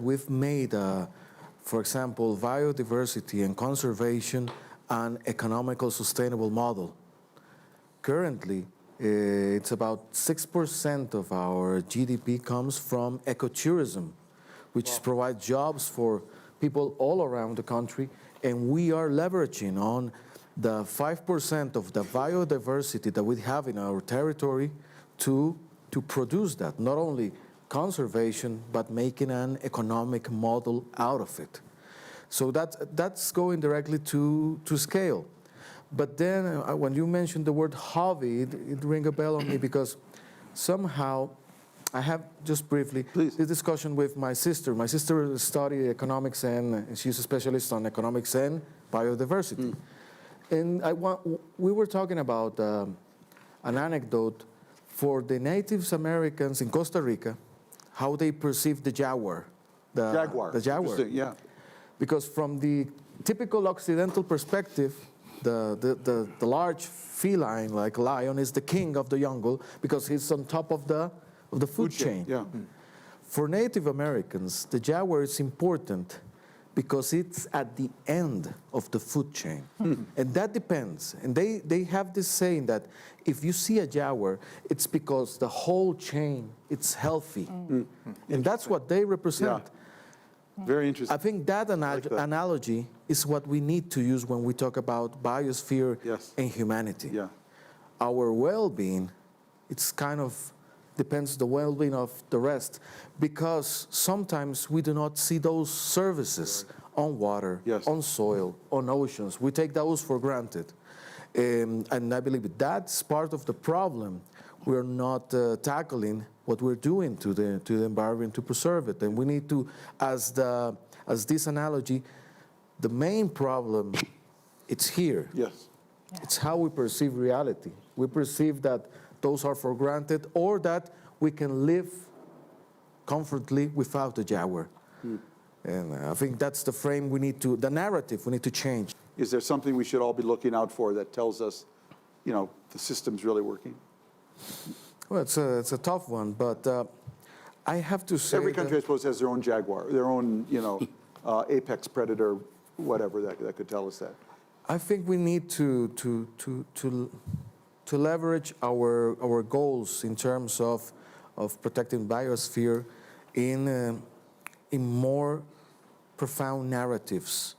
we've made, for example, biodiversity and conservation an economical sustainable model. Currently, it's about 6% of our GDP comes from ecotourism, which provides jobs for people all around the country, and we are leveraging on the 5% of the biodiversity that we have in our territory to produce that, not only conservation, but making an economic model out of it. So that's going directly to scale. But then when you mentioned the word hobby, it rang a bell on me because somehow I have just briefly this discussion with my sister. My sister studied economics and she's a specialist on economics and biodiversity. And we were talking about an anecdote for the Native Americans in Costa Rica, how they perceive the jaguar. The jaguar. Yeah. Because from the typical Occidental perspective, the large feline like lion is the king of the jungle because he's on top of the food chain. Yeah. For Native Americans, the jaguar is important because it's at the end of the food chain. And that depends. And they have this saying that if you see a jaguar, it's because the whole chain, it's healthy. And that's what they represent. Yeah. Very interesting. I think that analogy is what we need to use when we talk about biosphere and humanity. Yeah. Our well-being, it's kind of depends the well-being of the rest, because sometimes we do not see those services on water, on soil, on oceans. We take those for granted. And I believe that's part of the problem. We're not tackling what we're doing to the environment to preserve it. And we need to, as this analogy, the main problem, it's here. Yes. It's how we perceive reality. We perceive that those are for granted, or that we can live comfortably without the jaguar. And I think that's the frame the narrative we need to change. Is there something we should all be looking out for that tells us, the system's really working? Well, it's a tough one, but I have to say every country, I suppose, has their own jaguar, their own, apex predator, whatever that could tell us that. I think we need to leverage our goals in terms of protecting biosphere in more profound narratives.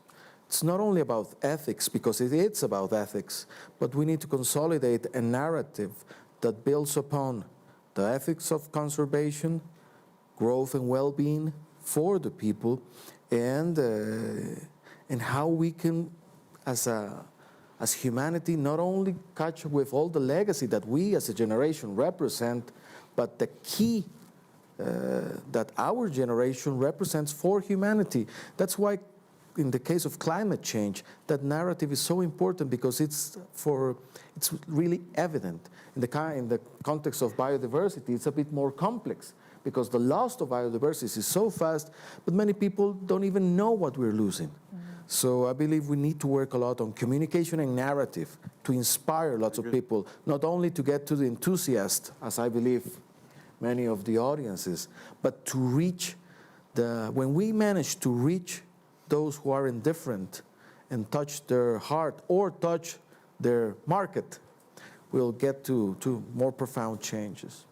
It's not only about ethics, because it is about ethics, but we need to consolidate a narrative that builds upon the ethics of conservation, growth and well-being for the people, and how we can, as humanity, not only catch up with all the legacy that we as a generation represent, but the key that our generation represents for humanity. That's why, in the case of climate change, that narrative is so important, because it's really evident. In the context of biodiversity, it's a bit more complex, because the loss of biodiversity is so fast, but many people don't even know what we're losing. So I believe we need to work a lot on communication and narrative to inspire lots of people, not only to get to the enthusiast, as I believe many of the audiences, but to reach when we manage to reach those who are indifferent and touch their heart or touch their market, we'll get to more profound changes.